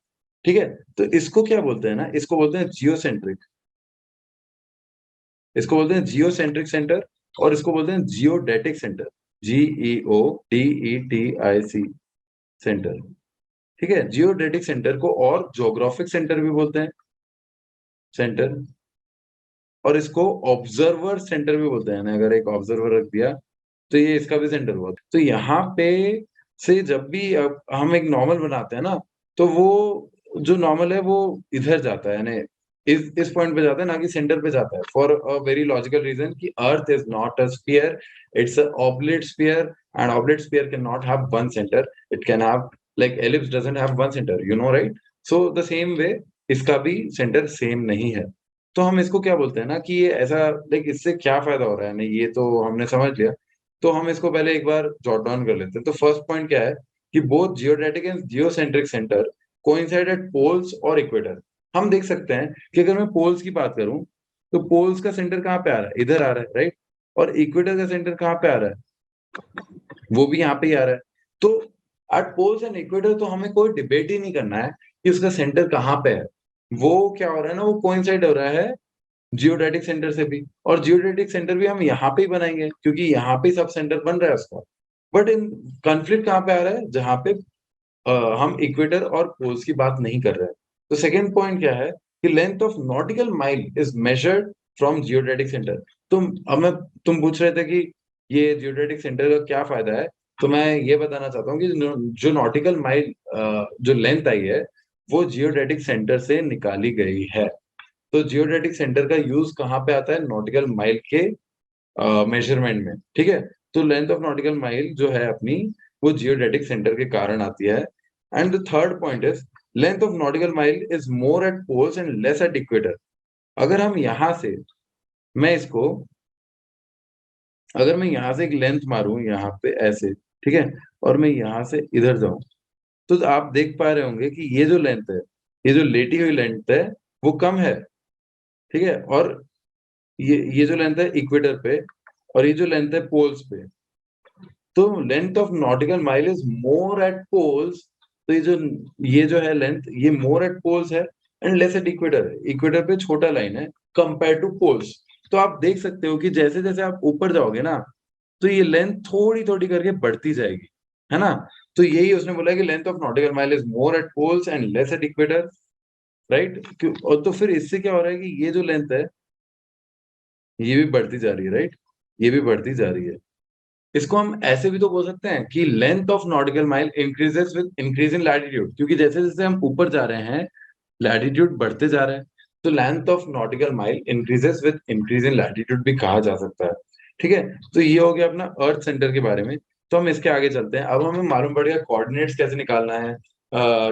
ठीक है? तो इसको क्या बोलते हैं ना, इसको बोलते हैं जियोसेंट्रिक। इसको बोलते हैं जियोसेंट्रिक सेंटर और इसको बोलते हैं जियोडेटिक सेंटर, GEODETIC सेंटर, ठीक है? जियोडेटिक सेंटर को और ज्योग्राफिक सेंटर भी बोलते हैं, सेंटर, और इसको ऑब्जर्वर सेंटर भी बोलते हैं ना। अगर एक ऑब्जर्वर रख दिया तो ये इसका भी सेंटर हुआ। तो यहाँ पे से जब भी हम एक नॉर्मल बनाते हैं ना, तो वो जो नॉर्मल है वो इधर जाता है, यानी इस पॉइंट पे जाता है, ना कि सेंटर पे जाता है, for a very logical reason कि earth is not a sphere, it's a oblate sphere, and oblate sphere can not have one centre, it can have, like ellipse doesn't have one centre, you know, right? So the same way इसका भी centre same नहीं है। तो हम इसको क्या बोलते हैं ना कि ये ऐसा, लाइक इससे क्या फायदा हो रहा है, नहीं ये तो हमने समझ लिया। तो हम इसको पहले एक बार जॉट डाउन कर लेते हैं। तो फर्स्ट पॉइंट क्या है कि both geodetic and geocentric centre coincide at poles और इक्वेटर। हम देख सकते हैं कि अगर मैं पोल्स की बात करूं तो पोल्स का सेंटर कहाँ पे आ रहा है, इधर आ रहा है, राइट? और इक्वेटर का सेंटर कहाँ पे आ रहा है, वो भी यहाँ पे ही आ रहा है। तो एट पोल्स एंड इक्वेटर तो हमें कोई डिबेट ही नहीं करना है कि उसका सेंटर कहाँ पे है। वो क्या हो रहा है ना, वो कोइंसाइड हो रहा है जियोडेटिक सेंटर से भी, और जियोडेटिक सेंटर भी हम यहाँ पे ही बनाएंगे क्योंकि यहाँ पे सब सेंटर बन रहा है उसका। बट इन कॉन्फ्लिक्ट कहाँ पे आ रहा है, जहाँ पे हम इक्वेटर और पोल्स की बात नहीं कर रहे हैं। तो सेकेंड पॉइंट क्या है कि length of nautical mile is measured from geodetic centre. तुम पूछ रहे थे कि ये जियोडेटिक सेंटर का क्या फायदा है, तो मैं ये बताना चाहता हूँ कि जो नॉटिकल माइल जो लेंथ आई है वो जियोडेटिक सेंटर से निकाली गई है। तो जियोडेटिक सेंटर का यूज कहाँ पे आता है, नॉटिकल माइल के मेजरमेंट में, ठीक है? तो लेंथ ऑफ नॉटिकल माइल जो है अपनी, वो जियोडेटिक सेंटर के कारण आती है। And the third point is length of nautical mile is more at poles and less at equator. अगर हम यहां से, मैं इसको, अगर मैं यहां से एक लेंथ मारूं यहाँ पे ऐसे, ठीक है, और मैं यहां से इधर जाऊं, तो आप देख पा रहे होंगे कि ये जो लेंथ है, ये जो लेटी हुई लेंथ है, वो कम है, ठीक है? और ये जो लेंथ है इक्वेटर पे, और ये जो लेंथ है पोल्स पे, तो length of nautical mile is more at poles. तो ये जो है लेंथ, ये मोर एट पोल्स है एंड लेस एट इक्वेटर है। इक्वेटर पे छोटा लाइन है कंपेयर टू पोल्स। तो आप देख सकते हो कि जैसे जैसे आप ऊपर जाओगे ना, तो ये लेंथ थोड़ी थोड़ी करके बढ़ती जाएगी, है ना? तो यही उसने बोला है कि length of nautical mile is more at poles and less at equator, right? और तो फिर इससे क्या हो रहा है कि ये जो लेंथ है ये भी बढ़ती जा रही है, राइट? ये भी बढ़ती जा रही है। इसको हम ऐसे भी तो बोल सकते हैं कि length of nautical mile increases with increase in latitude, क्योंकि जैसे जैसे हम ऊपर जा रहे हैं लैटिट्यूड बढ़ते जा रहे हैं, तो length of nautical mile increases with increase in latitude भी कहा जा सकता है, ठीक है? तो ये हो गया अपना अर्थ सेंटर के बारे में। तो हम इसके आगे चलते हैं। अब हमें मालूम पड़ गया कोऑर्डिनेट्स कैसे निकालना है,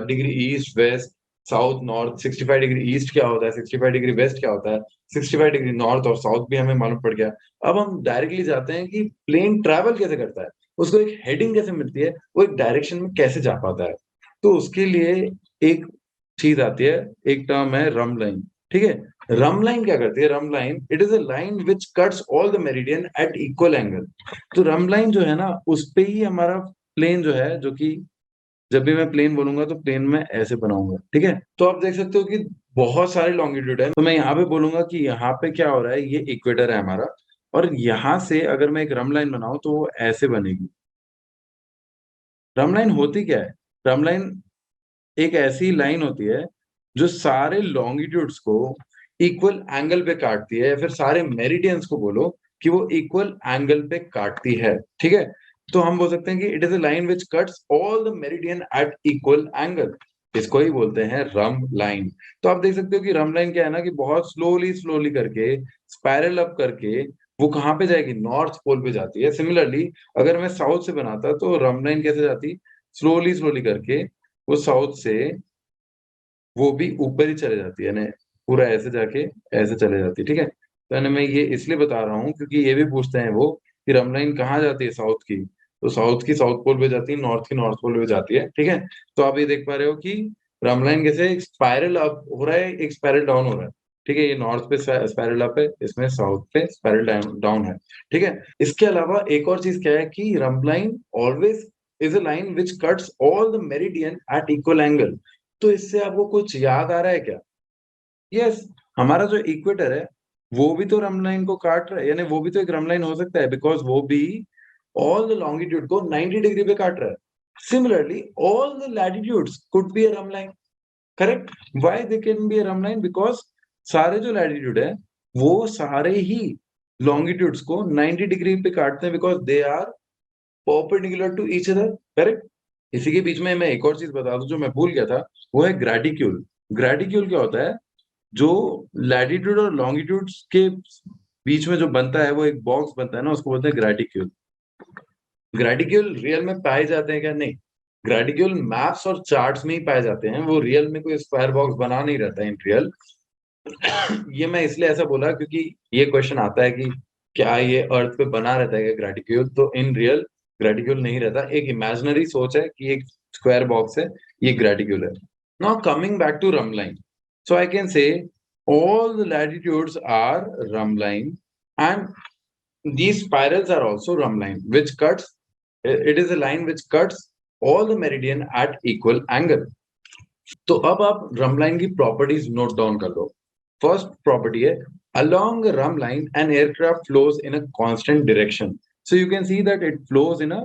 degree east west south north, 65 degree east क्या होता है, 65 डिग्री वेस्ट क्या होता है, 65 डिग्री नॉर्थ और साउथ भी हमें मालूम पड़ गया। अब हम डायरेक्टली जाते हैं कि प्लेन ट्रैवल कैसे करता है, उसको एक हेडिंग कैसे मिलती है, वो एक डायरेक्शन में कैसे जा पाता है। तो उसके लिए एक चीज आती है, एक टर्म है रम लाइन, ठीक है? रम लाइन क्या करती है, rhumb line it is a line which cuts all the meridian at equal angle. तो रम लाइन जो है ना, उस पे ही हमारा प्लेन जो है, जो कि जब भी मैं प्लेन बोलूंगा तो प्लेन में ऐसे बनाऊंगा, ठीक है? तो आप देख सकते हो कि बहुत सारे लॉन्गिट्यूड है। तो मैं यहाँ पे बोलूंगा कि यहाँ पे क्या हो रहा है, ये इक्वेटर है हमारा, और यहाँ से अगर मैं एक रम लाइन बनाऊं तो वो ऐसे बनेगी। रम लाइन होती क्या है, रम लाइन एक ऐसी लाइन होती है जो सारे लॉन्गिट्यूड्स को इक्वल एंगल पे काटती है, या फिर सारे मेरिडियंस को बोलो कि वो इक्वल एंगल पे काटती है, ठीक है? तो हम बोल सकते हैं कि it is a line which cuts all the meridian at equal angle. इसको ही बोलते हैं रम लाइन। तो आप देख सकते हो कि रम लाइन क्या है ना, कि बहुत स्लोली स्लोली करके, स्पाइरल अप करके, वो कहाँ पे जाएगी, नॉर्थ पोल पे जाती है। सिमिलरली अगर मैं साउथ से बनाता तो रम लाइन कैसे जाती, स्लोली स्लोली करके वो साउथ से वो भी ऊपर ही चले जाती है, यानी पूरा ऐसे जाके ऐसे चले जाती है, ठीक है? तो यानी मैं ये इसलिए बता रहा हूँ क्योंकि ये भी पूछते हैं वो कि रमलाइन कहाँ जाती है, साउथ की, तो साउथ की साउथ पोल पे जाती है, नॉर्थ की नॉर्थ पोल पे जाती है, ठीक है? तो आप ये देख पा रहे हो कि रमलाइन कैसे एक स्पाइरल अप हो रहा है, एक स्पाइरल डाउन हो रहा है, ठीक है, ये नॉर्थ पे स्पाइरल अप है, इसमें साउथ पे स्पाइरल डाउन है, ठीक है। इसके अलावा एक और चीज क्या है कि rhumb line always is a line which cuts all the meridian at equal angle. तो इससे आपको कुछ याद आ रहा है क्या? यस, हमारा जो इक्वेटर है वो भी तो रंब लाइन को काट रहा है, यानी वो भी तो एक रंब लाइन हो सकता है, बिकॉज वो भी ऑल द लॉन्गिट्यूड को 90 डिग्री पे काट रहा है। Similarly all the latitudes could be a रंब line, correct. Why they can be a रंब line? Because सारे जो लैटिट्यूड है वो सारे ही लॉन्गिट्यूड्स को 90 डिग्री पे काटते हैं, because they are perpendicular to each other, correct. इसी के बीच में मैं एक और चीज बता दूं जो मैं भूल गया था, वो है ग्रेटिक्यूल। ग्रेटिक्यूल क्या होता है? जो लैटिट्यूड और लॉन्गिट्यूड के बीच में जो बनता है, वो एक बॉक्स बनता है ना, उसको बोलते हैं ग्रेटिक्यूल। ग्रेटिक्यूल रियल में पाए जाते हैं क्या? नहीं, ग्रेटिक्यूल मैप्स और चार्ट्स में ही पाए जाते हैं, वो रियल में कोई स्क्वायर बॉक्स बना नहीं रहता है इन रियल। ये मैं इसलिए ऐसा बोला क्योंकि ये क्वेश्चन आता है कि क्या ये अर्थ पे बना रहता है क्या ग्रेटिक्यूल? तो इन रियल ग्रेटिक्यूल नहीं रहता, एक इमेजिनरी सोच है कि एक स्क्वायर बॉक्स है, ये ग्रेटिक्यूल है। Now coming back to rhumb line, so I can say all the latitudes are rhumb line, and these spirals are also rhumb line, which cuts. It is a line which cuts all the meridian at equal angle. तो अब आप रंब line की properties note down कर लो। First property है, along a rhumb line an aircraft flows in a constant direction, so you can see that it flows in a,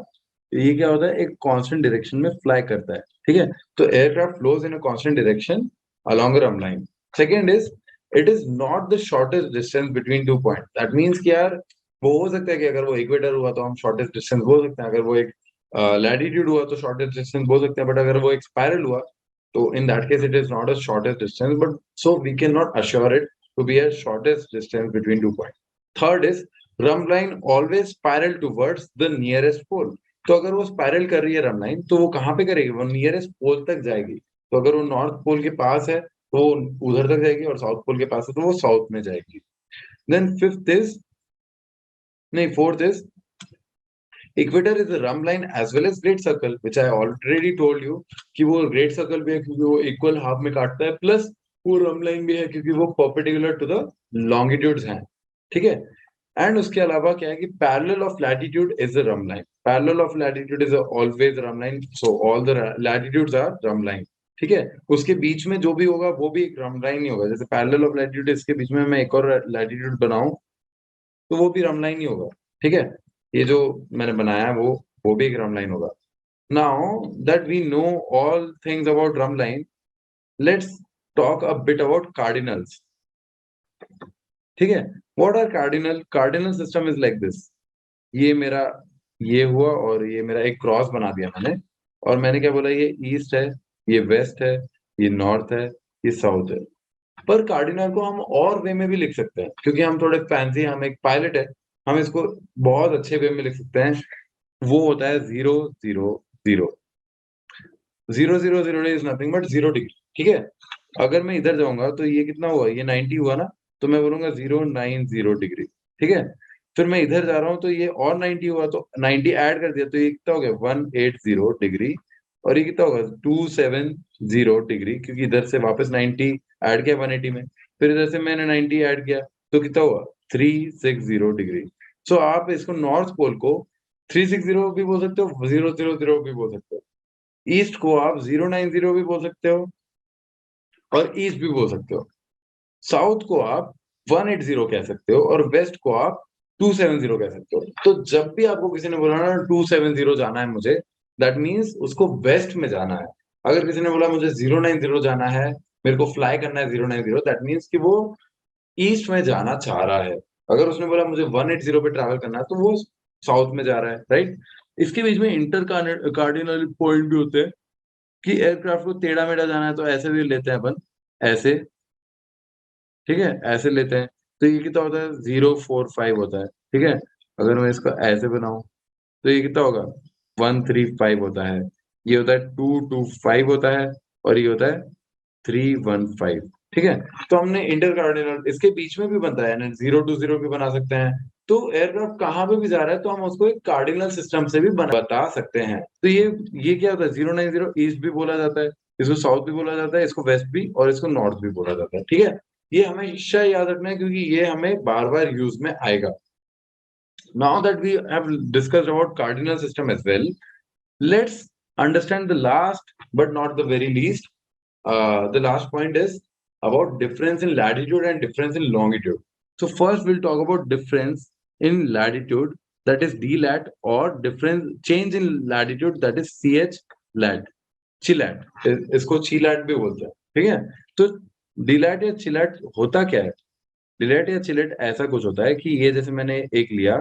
ये क्या होता है, एक कांस्टेंट डायरेक्शन में फ्लाई करता है, ठीक है। तो aircraft flows in a constant direction along a rhumb line. Second is, it is not the shortest distance between two points. That means कि यार वो हो सकता है कि अगर वो इक्वेटर हुआ तो हम शॉर्टेस्ट डिस्टेंस बोल सकते हैं, अगर वो एक लैटिट्यूड हुआ तो शॉर्टेस्ट डिस्टेंस बोल सकते हैं, बट अगर वो एक स्पाइरल हुआ तो in that case it is not a shortest distance, but so we cannot assure it to be a shortest distance between 2 points. Third is, rhumb line always spiral towards the nearest pole. तो अगर वो spiral कर रही है रंब line तो वो कहाँ पे करेगी? वो नियरेस्ट पोल तक जाएगी। तो अगर वो नॉर्थ पोल के पास है तो उधर तक जाएगी, और साउथ पोल के पास है तो वो साउथ में जाएगी। देन फिफ्थ इज, नहीं fourth is, equator is a rhumb line as well as great circle, which I already told you कि वो great circle भी है क्योंकि वो इक्वल हाफ में काटता है, प्लस वो rhumb line भी है क्योंकि वो perpendicular to the longitudes हैं, ठीक है। एंड उसके अलावा क्या है कि parallel of latitude is a rhumb line. Parallel of latitude is always a rhumb line, so all the latitudes are rhumb line, ठीक है। उसके बीच में जो भी होगा वो भी एक rhumb line ही होगा। जैसे parallel of latitude, इसके बीच में मैं एक और latitude बनाऊं तो वो भी रंब लाइन ही होगा, ठीक है। ये जो मैंने बनाया है वो भी एक रंब लाइन होगा। Now that we know all things about rhumb line, let's talk a bit about cardinals, ठीक है। What are cardinal? Cardinal system is like this. ये मेरा, ये हुआ और ये मेरा एक क्रॉस बना दिया मैंने, और मैंने क्या बोला, ये ईस्ट है, ये वेस्ट है, ये नॉर्थ है, ये साउथ है। पर कार्डिनल को हम और वे में भी लिख सकते हैं, क्योंकि हम थोड़े फैंसी, हम एक पायलट है, हम इसको बहुत अच्छे वे में लिख सकते हैं। वो होता है 0 0 0। 0 0 0 इज नथिंग बट 0 डिग्री, ठीक है। अगर मैं इधर जाऊंगा तो ये कितना हुआ, ये 90 हुआ ना, तो मैं बोलूंगा 090 डिग्री, ठीक है। फिर मैं इधर जा रहा हूँ तो ये और 90 हुआ, तो 90 ऐड कर दिया तो ये कितना हो गया 180 डिग्री, और ये कितना होगा 270 डिग्री, क्योंकि इधर से वापस 90 ऐड किया 180 में, फिर इधर से मैंने 90 ऐड किया तो कितना हुआ 360 डिग्री। सो आप इसको नॉर्थ पोल को 360 भी बोल सकते हो, 0 0 0 भी बोल सकते हो, ईस्ट को आप 090 भी बोल सकते हो और ईस्ट भी बोल सकते हो, साउथ को आप 180 कह सकते हो और वेस्ट को आप 270 कह सकते हो। तो जब भी आपको किसी ने बोला ना 270 जाना है मुझे, दैट मीन्स उसको वेस्ट में जाना है। अगर किसी ने बोला मुझे 090 जाना है, मेरे को फ्लाई करना है 090, दैट मीन्स कि वो ईस्ट में जाना चाह रहा है। अगर उसने बोला मुझे 180 पे ट्रैवल करना है तो वो साउथ में जा रहा है, राइट। इसके बीच में इंटर कार्डिनल पॉइंट भी होते हैं कि एयरक्राफ्ट को टेढ़ा मेढ़ा जाना है तो ऐसे भी लेते हैं अपन, ऐसे, ठीक है, ऐसे लेते हैं। तो ये कितना होता है 045 होता है, ठीक है। अगर मैं इसको ऐसे बनाऊं तो ये कितना होगा 135 होता है, ये होता है 225 होता है, और ये होता है 315, ठीक है। तो हमने इंटर कार्डिनल इसके बीच में भी बनता है ना, 0 to 0 भी बना सकते हैं। तो एयरक्राफ्ट कहाँ पे भी जा रहा है तो हम उसको एक कार्डिनल सिस्टम से भी बता सकते हैं। तो ये क्या होता है 090 ईस्ट भी बोला जाता है, इसको साउथ भी बोला जाता है, इसको वेस्ट भी और इसको नॉर्थ भी बोला जाता है, ठीक है। ये हमेशा याद रखना है क्योंकि ये हमें बार बार यूज में आएगा. Now that we have discussed about cardinal system as well, let's understand the last but not the very least. The last point is about difference in latitude and difference in longitude. So first we'll talk about difference in latitude, that is d lat, or difference change in latitude, that is ch lat, chilat. इसको chilat भी बोलते हैं. ठीक है. तो dilat या chilat होता क्या है? डिलेट या चिलेट ऐसा कुछ होता है कि ये जैसे मैंने एक लिया,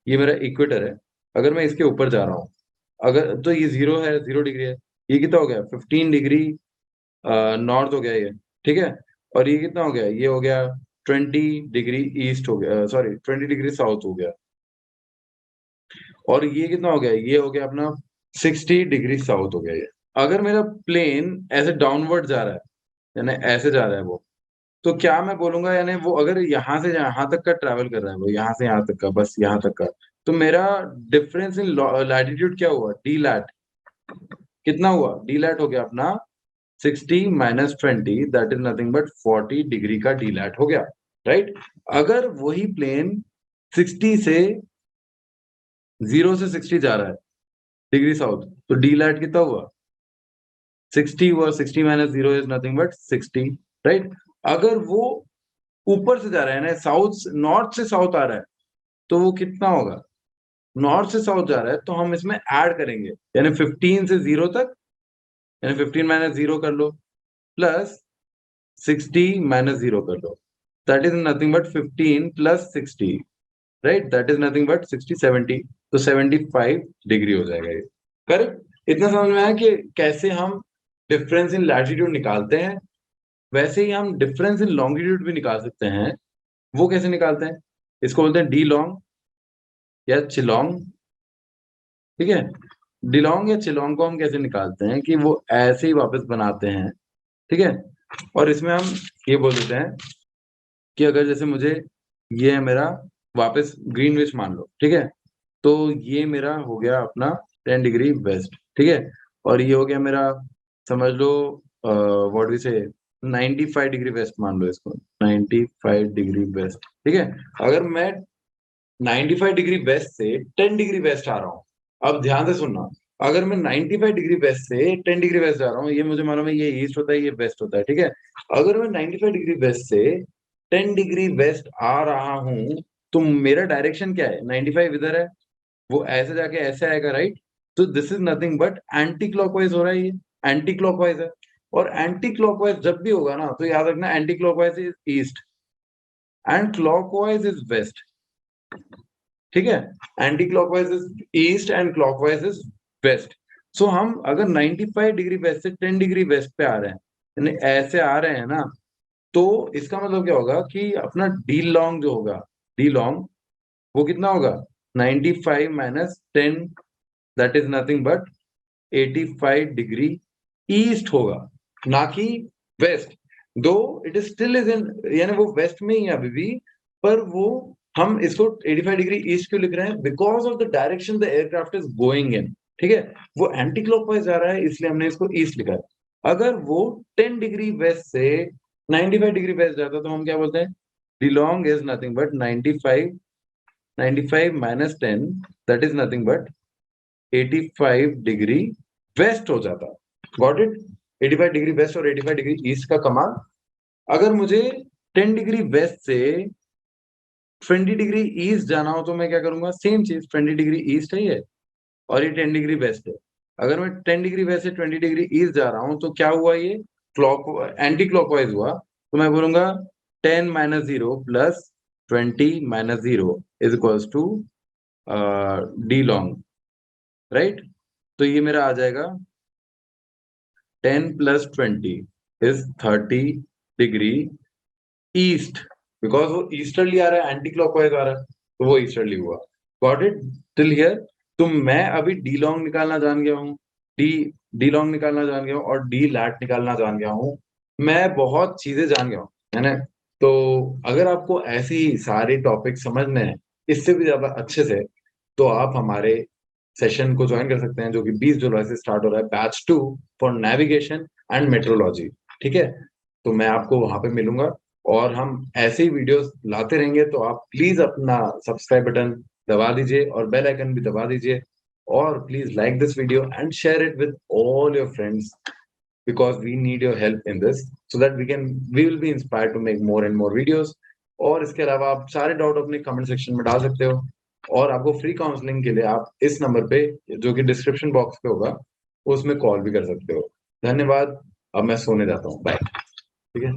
ये मेरा इक्वेटर है. अगर मैं इसके ऊपर जा रहा हूँ, अगर तो ये 0 है, 0 डिग्री है. ये कितना हो गया? 15 डिग्री नॉर्थ हो गया ये. ठीक है. और ये कितना हो गया? ये हो गया 20 डिग्री ईस्ट हो गया, सॉरी 20 डिग्री साउथ हो गया. और ये कितना हो गया? ये हो गया अपना 60 डिग्री साउथ हो गया ये. अगर मेरा प्लेन ऐसे डाउनवर्ड जा रहा है, यानी ऐसे जा रहा है वो, तो क्या मैं बोलूंगा, यानी वो अगर यहाँ से यहाँ तक का ट्रैवल कर रहा है, वो यहाँ से यहाँ तक का, बस यहाँ तक का, तो मेरा डिफरेंस इन लैटिट्यूड क्या हुआ? D lat. कितना हुआ? डी लैट हो गया अपना 60 minus 20, that is nothing but 40 degree का डी लैट हो गया. राइट. अगर वही प्लेन 60 से 0 से 60 जा रहा है डिग्री साउथ, तो डी लैट कितना हुआ? 60 हुआ. 60 minus 0 is nothing but 60. Right. अगर वो ऊपर से जा रहा है ना, साउथ नॉर्थ से साउथ आ रहा है, तो वो कितना होगा? नॉर्थ से साउथ जा रहा है, तो हम इसमें ऐड करेंगे, यानी 15 से 0 तक, यानी 15 माइनस 0 कर लो, प्लस 60 माइनस 0 कर लो, that is nothing but 15 plus 60. Right. That is nothing but 60, 70. तो 75 डिग्री हो जाएगा ये. करेक्ट. इतना समझ में आया कि कैसे हम डिफरेंस इन लैटिट्यूड निकालते हैं. वैसे ही हम डिफरेंस इन लॉन्गिट्यूड भी निकाल सकते हैं. वो कैसे निकालते हैं? इसको बोलते हैं डी लॉन्ग या चिलोंग. ठीक है. डिलोंग या चिलोंग को हम कैसे निकालते हैं कि वो ऐसे ही वापस बनाते हैं. ठीक है. और इसमें हम ये बोल देते हैं कि अगर जैसे मुझे ये है मेरा वापस ग्रीनविच मान लो. ठीक है. तो ये मेरा हो गया अपना 10 डिग्री वेस्ट. ठीक है. और ये हो गया मेरा, समझ लो व्हाट वी से 95 डिग्री वेस्ट मान लो इसको. 95 डिग्री वेस्ट. ठीक है. अगर मैं 95 डिग्री वेस्ट से 10 डिग्री वेस्ट आ रहा हूँ. अब ध्यान से सुनना. अगर मैं 95 डिग्री वेस्ट से 10 डिग्री वेस्ट जा रहा हूँ, ये मुझे मालूम है ये ईस्ट होता है, ये वेस्ट होता है. ठीक है. अगर मैं 95 डिग्री वेस्ट से 10 डिग्री वेस्ट आ रहा हूँ, तो मेरा डायरेक्शन क्या है? 95 इधर है, वो ऐसे जाके ऐसे आएगा. राइट. तो this is nothing but anti clockwise हो रहा है. ये एंटी क्लॉकवाइज है. और एंटी क्लॉकवाइज जब भी होगा ना, तो याद रखना anti clockwise is east and clockwise is west. ठीक है. Anti clockwise is east and clockwise is west. So हम अगर 95 डिग्री वेस्ट से 10 डिग्री वेस्ट पे आ रहे हैं, यानी ऐसे आ रहे हैं ना, तो इसका मतलब क्या होगा कि अपना डी लॉन्ग जो होगा, डी लॉन्ग वो कितना होगा? 95 minus 10, that is nothing but 85 degree east होगा, ना कि वेस्ट. दो it is still is in, यानी वो वेस्ट में ही है अभी भी, पर वो हम इसको 85 डिग्री ईस्ट क्यों लिख रहे हैं? Because of the direction the aircraft is going in. ठीक है. वो एंटी क्लॉकवाइज जा रहा है, इसलिए हमने इसको ईस्ट लिखा है. अगर वो 10 डिग्री वेस्ट से 95 डिग्री वेस्ट जाता, तो हम क्या बोलते हैं? डिलोंग is nothing but 95 minus 10, that is nothing but 85 degree west हो जाता. Got it? 85 डिग्री वेस्ट और 85 डिग्री ईस्ट का कमाल. अगर मुझे 10 डिग्री वेस्ट से 20 डिग्री ईस्ट जाना हो, तो मैं क्या करूंगा? सेम चीज, 20 डिग्री ईस्ट है ये, और ये 10 डिग्री वेस्ट है. अगर मैं 10 डिग्री वेस्ट से 20 डिग्री ईस्ट जा रहा हूं, तो क्या हुआ? ये क्लॉक एंटी क्लॉकवाइज हुआ. तो मैं बोलूंगा 10 minus 0 plus 20 minus 0 is equals to D long. Right. तो ये मेरा आ जाएगा 10 plus 20 is 30 degree east, because वो ईस्टर्ली आ रहा है, एंटी क्लॉकवाइज आ रहा है, तो वो ईस्टर्ली हुआ. Got it till here? तो मैं अभी डी लॉन्ग निकालना जान गया हूँ, डी लॉन्ग निकालना जान गया हूँ, और डी लैट निकालना जान गया हूँ. मैं बहुत चीजें जान गया हूँ, है ना. तो अगर आपको ऐसी सारी टॉपिक समझने हैं इससे भी ज्यादा अच्छे से, तो आप हमारे सेशन को ज्वाइन कर सकते हैं, जो कि 20 जुलाई से स्टार्ट हो रहा है, batch 2 for navigation and metrology. ठीक है. तो मैं आपको वहां पे मिलूंगा. और हम ऐसे ही वीडियोस लाते रहेंगे, तो आप प्लीज अपना सब्सक्राइब बटन दबा दीजिए और बेल आइकन भी दबा दीजिए, और please like this video and share it with all your friends, because we need your help in this, so that we will be inspired to make more and more videos. और इसके अलावा आप सारे doubt अपने comment section में डाल सकते हो, और आपको फ्री काउंसलिंग के लिए आप इस नंबर पे, जो कि डिस्क्रिप्शन बॉक्स पे होगा, उसमें कॉल भी कर सकते हो। धन्यवाद। अब मैं सोने जाता हूँ, बाय। ठीक है।